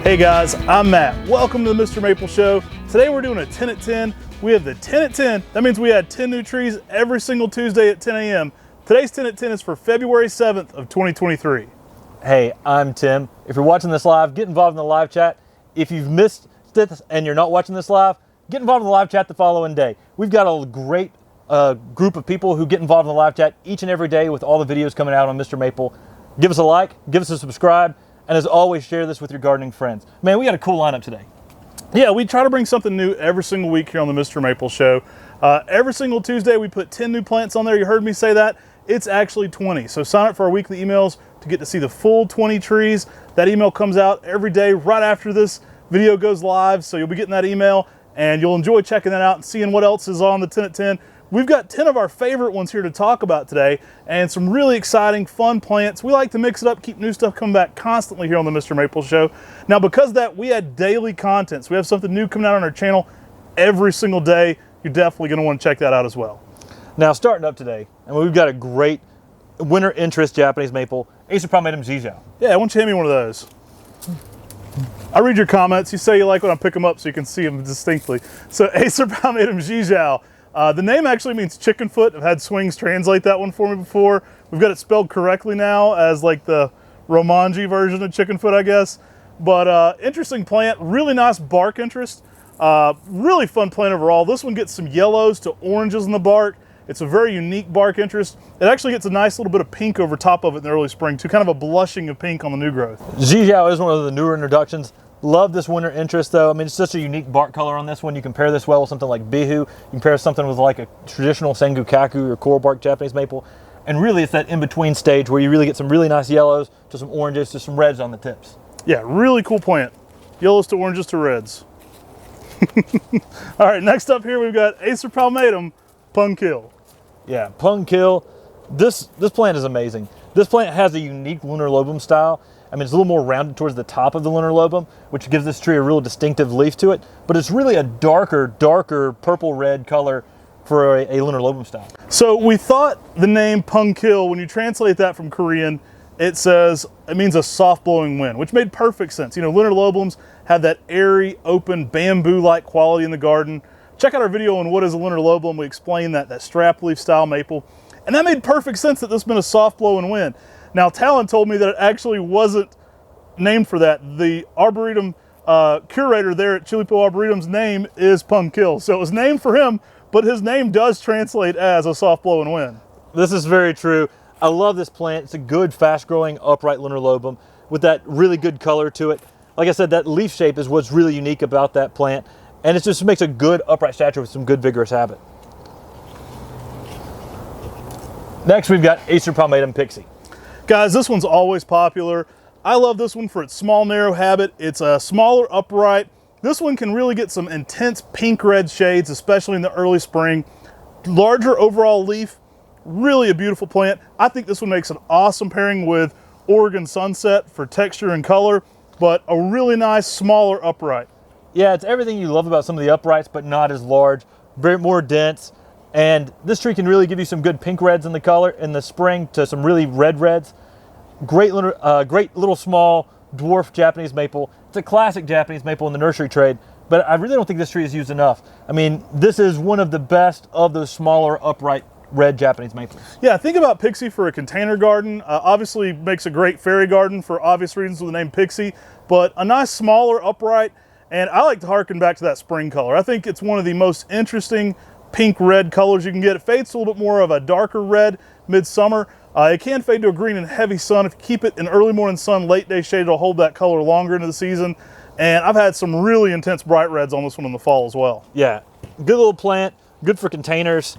Hey guys, I'm Matt. Welcome to the Mr. Maple Show. Today we're doing a 10 at 10. We have the 10 at 10. That means we add 10 new trees every single Tuesday at 10 a.m. Today's 10 at 10 is for February 7th of 2023. Hey, I'm Tim. If you're watching this live, get involved in the live chat. If you've missed this and you're not watching this live, get involved in the live chat the following day. We've got a great group of people who get involved in the live chat each and every day with all the videos coming out on Mr. Maple. Give us a like, give us a subscribe, and as always, share this with your gardening friends. Man, we got a cool lineup today. Yeah, we try to bring something new every single week here on the Mr. Maple Show. Every single Tuesday, we put 10 new plants on there. You heard me say that. It's actually 20. So sign up for our weekly emails to get to see the full 20 trees. That email comes out every day right after this video goes live. So you'll be getting that email and you'll enjoy checking that out and seeing what else is on the 10 at 10. We've got 10 of our favorite ones here to talk about today and some really exciting, fun plants. We like to mix it up, keep new stuff coming back constantly here on the Mr. Maple Show. Now, because of that, we had daily content. So we have something new coming out on our channel every single day. You're definitely going to want to check that out as well. Now, starting up today, and we've got a great winter interest Japanese maple, Acer palmatum zizhou. Yeah, why don't you hand me one of those? I read your comments. You say you like when I pick them up so you can see them distinctly. So Acer palmatum zizhou. The name actually means chicken foot. I've had Swings translate that one for me before. We've got it spelled correctly now as like the Romanji version of chicken foot, I guess. But interesting plant, really nice bark interest. Really fun plant overall. This one gets some yellows to oranges in the bark. It's a very unique bark interest. It actually gets a nice little bit of pink over top of it in the early spring too, kind of a blushing of pink on the new growth. Zizhou is one of the newer introductions. Love this winter interest though. I mean, it's such a unique bark color on this one. You can pair this well with something like Bihu. You can pair something with like a traditional Sengukaku or coral bark Japanese maple. And really it's that in-between stage where you really get some really nice yellows to some oranges to some reds on the tips. Yeah, really cool plant. Yellows to oranges to reds. All right, next up here we've got Acer palmatum Punkil. Yeah, Punkil. This plant is amazing. This plant has a unique lunar lobum style. I mean, it's a little more rounded towards the top of the lunar lobum, which gives this tree a real distinctive leaf to it, but it's really a darker purple-red color for a lunar lobum style. So we thought the name Punkil, when you translate that from Korean, it means a soft blowing wind, which made perfect sense. You know, lunar lobums have that airy, open, bamboo-like quality in the garden. Check out our video on what is a lunar lobum. We explained that strap leaf style maple. And that made perfect sense that this been a soft blowing wind. Now, Talon told me that it actually wasn't named for that. The Arboretum curator there at Chilipo Arboretum's name is Punkil. So it was named for him, but his name does translate as a soft blowing wind. This is very true. I love this plant. It's a good, fast-growing, upright lunar lobum with that really good color to it. Like I said, that leaf shape is what's really unique about that plant. And it just makes a good upright stature with some good vigorous habit. Next, we've got Acer palmatum pixie. Guys, this one's always popular. I love this one for its small, narrow habit. It's a smaller upright. This one can really get some intense pink-red shades, especially in the early spring. Larger overall leaf, really a beautiful plant. I think this one makes an awesome pairing with Oregon Sunset for texture and color, but a really nice, smaller upright. Yeah, it's everything you love about some of the uprights, but not as large, very more dense. And this tree can really give you some good pink reds in the color in the spring to some really red reds. Great little small dwarf Japanese maple. It's a classic Japanese maple in the nursery trade, but I really don't think this tree is used enough. I mean, this is one of the best of those smaller upright red Japanese maples. Yeah, think about Pixie for a container garden. Obviously makes a great fairy garden for obvious reasons with the name Pixie, but a nice smaller upright. And I like to harken back to that spring color. I think it's one of the most interesting pink-red colors you can get. It fades to a little bit more of a darker red midsummer. It can fade to a green in heavy sun. If you keep it in early morning sun, late day shade, it'll hold that color longer into the season. And I've had some really intense bright reds on this one in the fall as well. Yeah, good little plant, good for containers.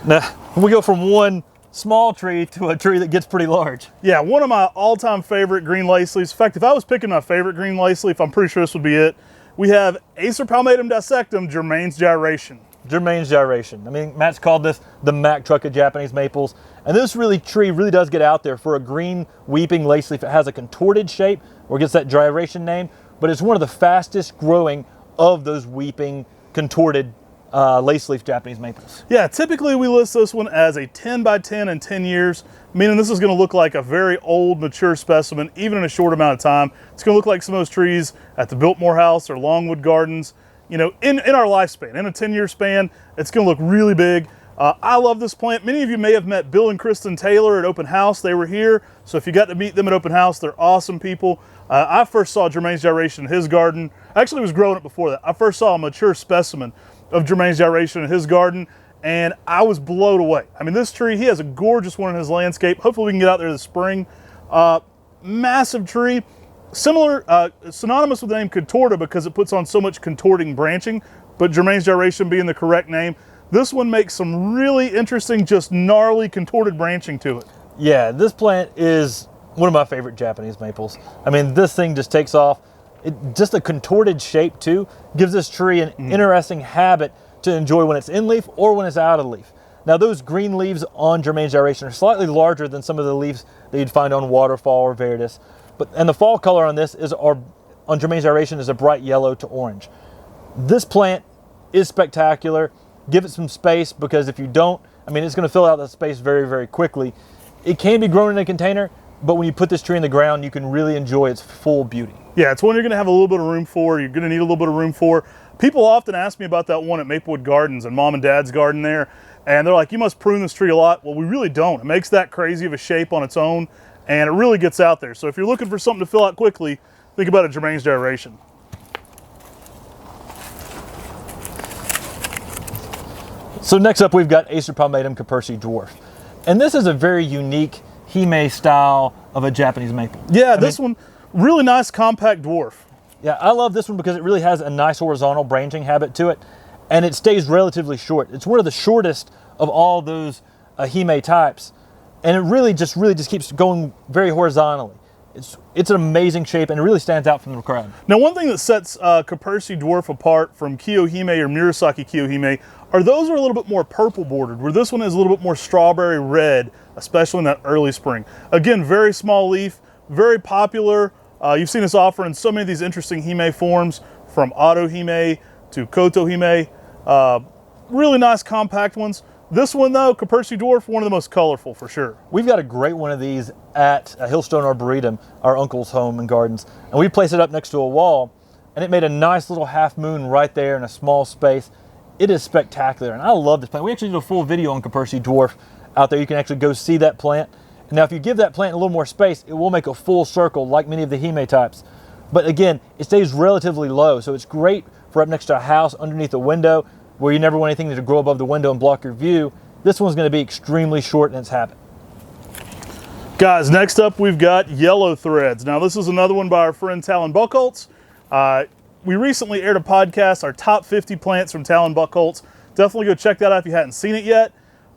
Now, we go from one small tree to a tree that gets pretty large. Yeah, one of my all-time favorite green lace leaves. In fact, if I was picking my favorite green lace leaf, I'm pretty sure this would be it. We have Acer palmatum dissectum, Germain's gyration. Germain's gyration. I mean, Matt's called this the Mack truck of Japanese maples. And this tree really does get out there for a green weeping lace leaf. It has a contorted shape, or gets that gyration name, but it's one of the fastest growing of those weeping contorted lace leaf Japanese maples. Yeah, typically we list this one as a 10 by 10 in 10 years, meaning this is going to look like a very old, mature specimen, even in a short amount of time. It's going to look like some of those trees at the Biltmore House or Longwood Gardens. You know, in our lifespan, in a 10-year span, it's going to look really big. I love this plant. Many of you may have met Bill and Kristen Taylor at Open House. They were here, so if you got to meet them at Open House, they're awesome people. I first saw Jermaine's gyration in his garden. I actually was growing it before that. I first saw a mature specimen of Jermaine's gyration in his garden, and I was blown away. I mean, this tree, he has a gorgeous one in his landscape. Hopefully we can get out there this spring. Massive tree. Similar, synonymous with the name contorta because it puts on so much contorting branching, but Jermaine's gyration being the correct name. This one makes some really interesting, just gnarly contorted branching to it. Yeah, this plant is one of my favorite Japanese maples. I mean, this thing just takes off. Just a contorted shape too gives this tree an interesting habit to enjoy when it's in leaf or when it's out of leaf. Now those green leaves on Jermaine's gyration are slightly larger than some of the leaves that you'd find on Waterfall or Verdus. And the fall color on this is on Jermaine's gyration is a bright yellow to orange. This plant is spectacular. Give it some space because if you don't, I mean, it's going to fill out that space very, very quickly. It can be grown in a container, but when you put this tree in the ground, you can really enjoy its full beauty. Yeah, it's one you're going to have a little bit of room for. You're going to need a little bit of room for. People often ask me about that one at Maplewood Gardens and Mom and Dad's garden there, and they're like, you must prune this tree a lot. Well, we really don't. It makes that crazy of a shape on its own, and it really gets out there. So if you're looking for something to fill out quickly, think about a Jermaine's gyration. So next up, we've got Acer palmatum Cupersi dwarf. And this is a very unique hime style of a Japanese maple. Yeah, this one, really nice compact dwarf. Yeah, I love this one because it really has a nice horizontal branching habit to it, and it stays relatively short. It's one of the shortest of all those hime types, and it really just keeps going very horizontally. It's an amazing shape, and it really stands out from the crowd. Now, one thing that sets Cupersi dwarf apart from Kiyohime or Murasaki Kiyohime are those are a little bit more purple bordered, where this one is a little bit more strawberry red, especially in that early spring. Again, very small leaf, very popular. You've seen us offer in so many of these interesting hime forms, from Auto Hime to Koto Hime. Really nice compact ones. This one though, Cupersi dwarf, one of the most colorful for sure. We've got a great one of these at Hillstone Arboretum, our uncle's home and gardens, and we placed it up next to a wall, and it made a nice little half moon right there in a small space. It is spectacular, and I love this plant. We actually did a full video on Cupersi dwarf out there. You can actually go see that plant. And now if you give that plant a little more space, it will make a full circle like many of the hime types. But again, it stays relatively low, so it's great for up next to a house underneath a window where you never want anything to grow above the window and block your view. This one's going to be extremely short in its habit. Guys, next up we've got yellow threads. Now this is another one by our friend Talon Buchholz. We recently aired a podcast, our top 50 plants from Talon Buchholz. Definitely go check that out if you hadn't seen it yet.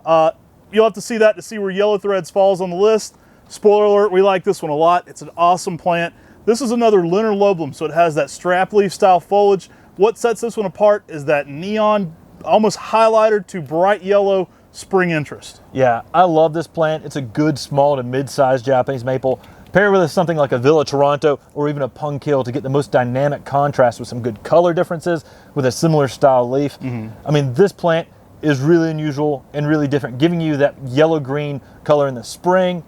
You'll have to see that to see where yellow threads falls on the list. Spoiler alert, we like this one a lot. It's an awesome plant. This is another Linerlobum, so it has that strap leaf style foliage. What sets this one apart is that neon, almost highlighter to bright yellow spring interest. Yeah, I love this plant. It's a good small to mid-sized Japanese maple. Pair with something like a Villa Toronto or even a Punkhill to get the most dynamic contrast with some good color differences with a similar style leaf. I mean, this plant is really unusual and really different, giving you that yellow-green color in the spring.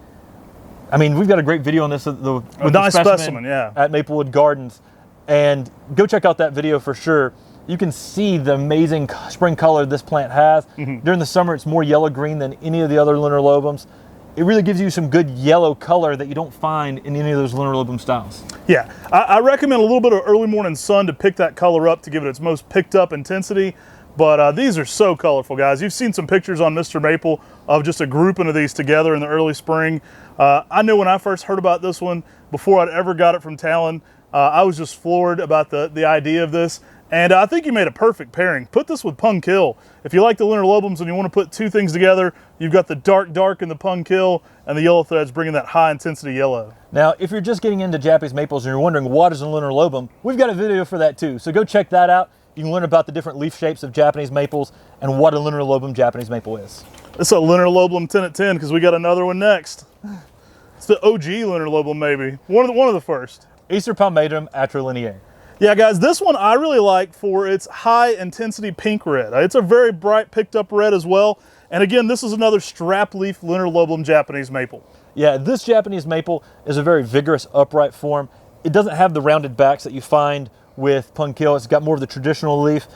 I mean, we've got a great video on this with nice the specimen, yeah, at Maplewood Gardens, and go check out that video for sure. You can see the amazing spring color this plant has. During the summer, it's more yellow-green than any of the other Linerlobums. It really gives you some good yellow color that you don't find in any of those Linerlobum styles. Yeah, I recommend a little bit of early morning sun to pick that color up to give it its most picked up intensity. But these are so colorful, guys. You've seen some pictures on MrMaple of just a grouping of these together in the early spring. I knew when I first heard about this one, before I'd ever got it from Talon, I was just floored about the idea of this. And I think you made a perfect pairing. Put this with Punkhill. If you like the Linerlobums and you want to put two things together, you've got the dark in the Punkhill and the yellow threads bringing that high intensity yellow. Now, if you're just getting into Japanese maples and you're wondering what is a Linerlobum, we've got a video for that too. So go check that out. You can learn about the different leaf shapes of Japanese maples and what a Linerlobum Japanese maple is. It's a Linerlobum 10 at 10 because we got another one next. It's the OG Linerlobum, maybe. One of the first. Acer palmatum atrilineae. Yeah, guys, this one I really like for its high intensity pink red. It's a very bright picked up red as well. And again, this is another strap leaf Linerlobulum Japanese maple. Yeah, this Japanese maple is a very vigorous upright form. It doesn't have the rounded backs that you find with Punkill. It's got more of the traditional leaf.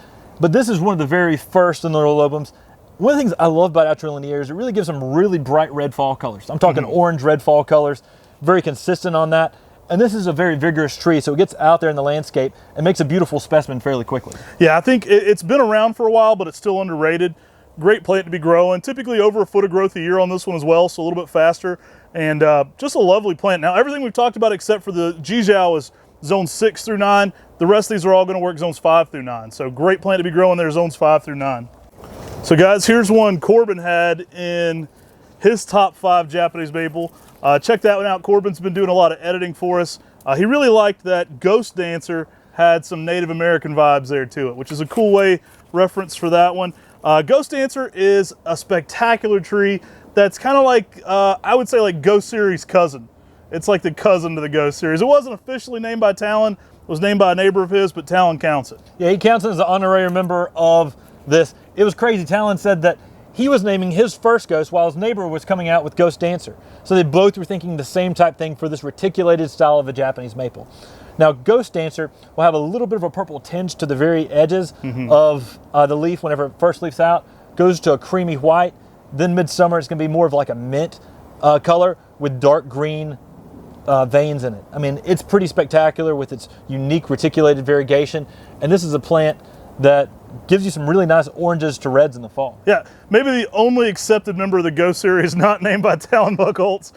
But this is one of the very first Linerlobulums. One of the things I love about Atrilineaire is it really gives them really bright red fall colors. I'm talking orange red fall colors, very consistent on that. And this is a very vigorous tree, so it gets out there in the landscape and makes a beautiful specimen fairly quickly. Yeah, I think it's been around for a while, but it's still underrated. Great plant to be growing. Typically over a foot of growth a year on this one as well, so a little bit faster. And just a lovely plant. Now, everything we've talked about except for the Jijiao is zones 6 through 9. The rest of these are all going to work zones 5 through 9. So great plant to be growing there, zones 5 through 9. So guys, here's one Corbin had in his top 5 Japanese maple. Check that one out. Corbin's been doing a lot of editing for us. He really liked that Ghost Dancer had some Native American vibes there to it, which is a cool way reference for that one. Ghost Dancer is a spectacular tree that's kind of like, I would say like Ghost Series' cousin. It's like the cousin to the Ghost Series. It wasn't officially named by Talon. It was named by a neighbor of his, but Talon counts it. Yeah, he counts it as an honorary member of this. It was crazy. Talon said that he was naming his first ghost while his neighbor was coming out with Ghost Dancer. So they both were thinking the same type thing for this reticulated style of a Japanese maple. Now, Ghost Dancer will have a little bit of a purple tinge to the very edges of the leaf whenever it first leaves out. Goes to a creamy white. Then midsummer, it's going to be more of like a mint color with dark green veins in it. I mean, it's pretty spectacular with its unique reticulated variegation. And this is a plant that gives you some really nice oranges to reds in the fall. Yeah, maybe the only accepted member of the Ghost Series not named by Talon Buchholz.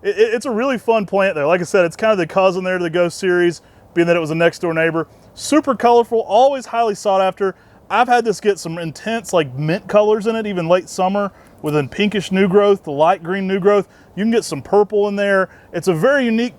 It's a really fun plant there. Like I said, it's kind of the cousin there to the Ghost Series, being that it was a next door neighbor. Super colorful, always highly sought after. I've had this get some intense like mint colors in it, even late summer, with a pinkish new growth, the light green new growth. You can get some purple in there. It's a very unique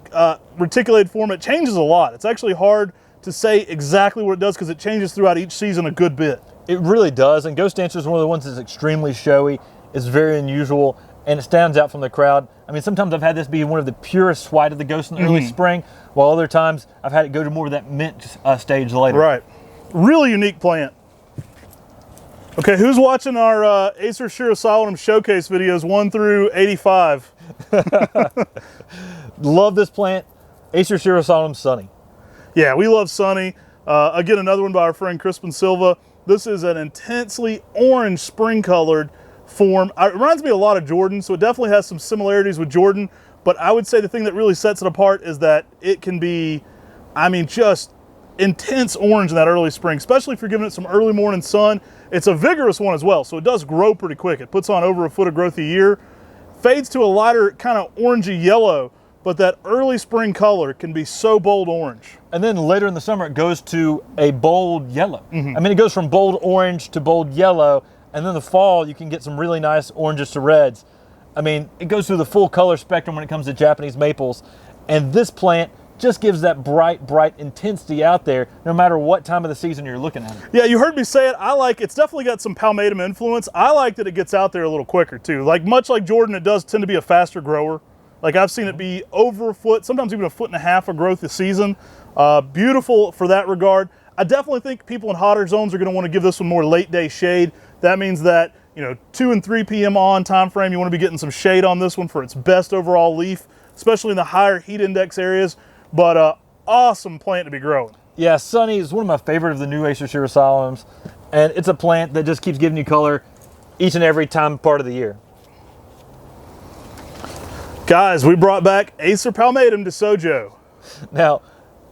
reticulated form. It changes a lot. It's actually hard to say exactly what it does because it changes throughout each season a good bit. It really does, and Ghost Dancer is one of the ones that's extremely showy. It's very unusual, and it stands out from the crowd. I mean, sometimes I've had this be one of the purest white of the ghosts in the early spring, while other times I've had it go to more of that mint stage later. Right. Really unique plant. Okay, who's watching our Acer Shirosawinum showcase videos 1 through 85? Love this plant. Acer Shirosawinum Sunny. Yeah, we love Sunny. Again, another one by our friend Crispin Silva. This is an intensely orange spring-colored form. It reminds me a lot of Jordan, so it definitely has some similarities with Jordan. But I would say the thing that really sets it apart is that it can be, I mean, just intense orange in that early spring, especially if you're giving it some early morning sun. It's a vigorous one as well, so it does grow pretty quick. It puts on over a foot of growth a year. Fades to a lighter kind of orangey yellow, but that early spring color can be so bold orange. And then later in the summer, it goes to a bold yellow. I mean, it goes from bold orange to bold yellow, and then the fall, you can get some really nice oranges to reds. I mean, it goes through the full color spectrum when it comes to Japanese maples, and this plant just gives that bright, bright intensity out there, no matter what time of the season you're looking at it. Yeah, you heard me say it. I like it's definitely got some palmatum influence. I like that it gets out there a little quicker too. Like much like Jordan, it does tend to be a faster grower. Like I've seen it be over a foot, sometimes even a foot and a half of growth this season. Beautiful for that regard. I definitely think people in hotter zones are going to want to give this one more late day shade. That means that 2 and 3 p.m. on time frame, you want to be getting some shade on this one for its best overall leaf, especially in the higher heat index areas. But awesome plant to be growing. Yeah, Sunny is one of my favorite of the new Acer Shirosawinums, and it's a plant that just keeps giving you color each and every time part of the year. Guys, we brought back Acer palmatum DeSojo. Now,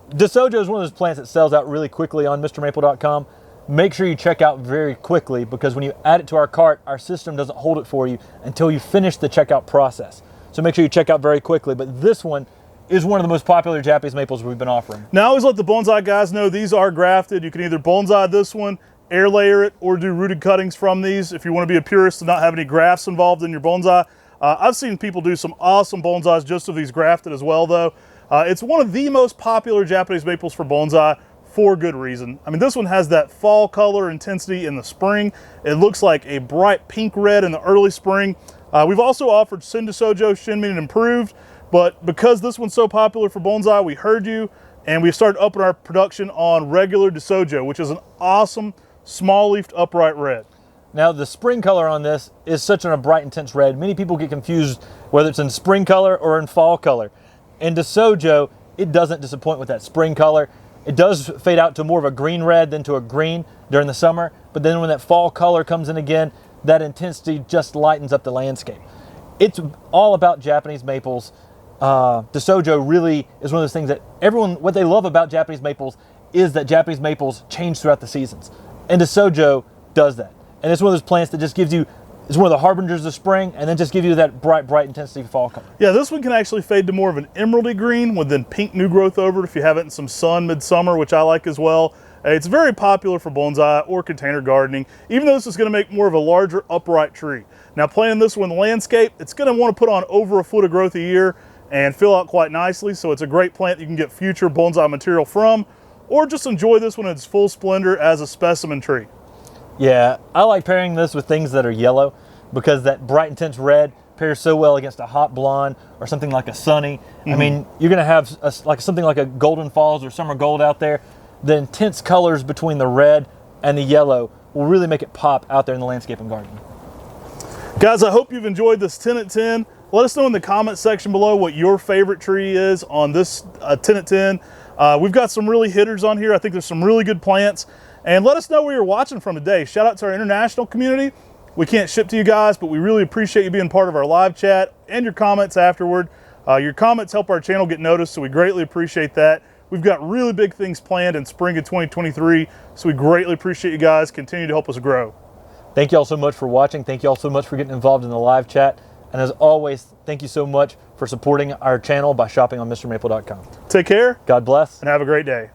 DeSojo is one of those plants that sells out really quickly on MrMaple.com. Make sure you check out very quickly because when you add it to our cart, our system doesn't hold it for you until you finish the checkout process. So make sure you check out very quickly. But this one is one of the most popular Japanese maples we've been offering. Now, I always let the bonsai guys know these are grafted. You can either bonsai this one, air layer it, or do rooted cuttings from these if you want to be a purist and not have any grafts involved in your bonsai. I've seen people do some awesome bonsais just of these grafted as well, though. It's one of the most popular Japanese maples for bonsai for good reason. I mean, this one has that fall color intensity in the spring. It looks like a bright pink red in the early spring. We've also offered Sen DeSojo Shinmin Improved, but because this one's so popular for bonsai, we heard you. and we've started upping our production on regular DeSojo, which is an awesome small-leafed upright red. Now, the spring color on this is such a bright, intense red. Many people get confused whether it's in spring color or in fall color. In DeSojo, it doesn't disappoint with that spring color. It does fade out to more of a green red than to a green during the summer, but then when that fall color comes in again, that intensity just lightens up the landscape. It's all about Japanese maples. DeSojo really is one of those things that what they love about Japanese maples is that Japanese maples change throughout the seasons. And DeSojo does that. And it's one of those plants that just gives you, it's one of the harbingers of spring, and then just gives you that bright, bright intensity fall color. Yeah, this one can actually fade to more of an emeraldy green with then pink new growth over it if you have it in some sun midsummer, which I like as well. It's very popular for bonsai or container gardening, even though this is going to make more of a larger upright tree. Now, planting this one in the landscape, it's going to want to put on over a foot of growth a year and fill out quite nicely, so it's a great plant you can get future bonsai material from, or just enjoy this one in its full splendor as a specimen tree. Yeah, I like pairing this with things that are yellow because that bright, intense red pairs so well against a hot blonde or something like a sunny. I mean, you're going to have something like a golden falls or summer gold out there. The intense colors between the red and the yellow will really make it pop out there in the landscape and garden. Guys, I hope you've enjoyed this 10 at 10. Let us know in the comment section below what your favorite tree is on this 10 at 10. We've got some really hitters on here. I think there's some really good plants. And let us know where you're watching from today. Shout out to our international community. We can't ship to you guys, but we really appreciate you being part of our live chat and your comments afterward. Your comments help our channel get noticed, so we greatly appreciate that. We've got really big things planned in spring of 2023, so we greatly appreciate you guys. Continue to help us grow. Thank you all so much for watching. Thank you all so much for getting involved in the live chat. And as always, thank you so much for supporting our channel by shopping on MrMaple.com. Take care. God bless. And have a great day.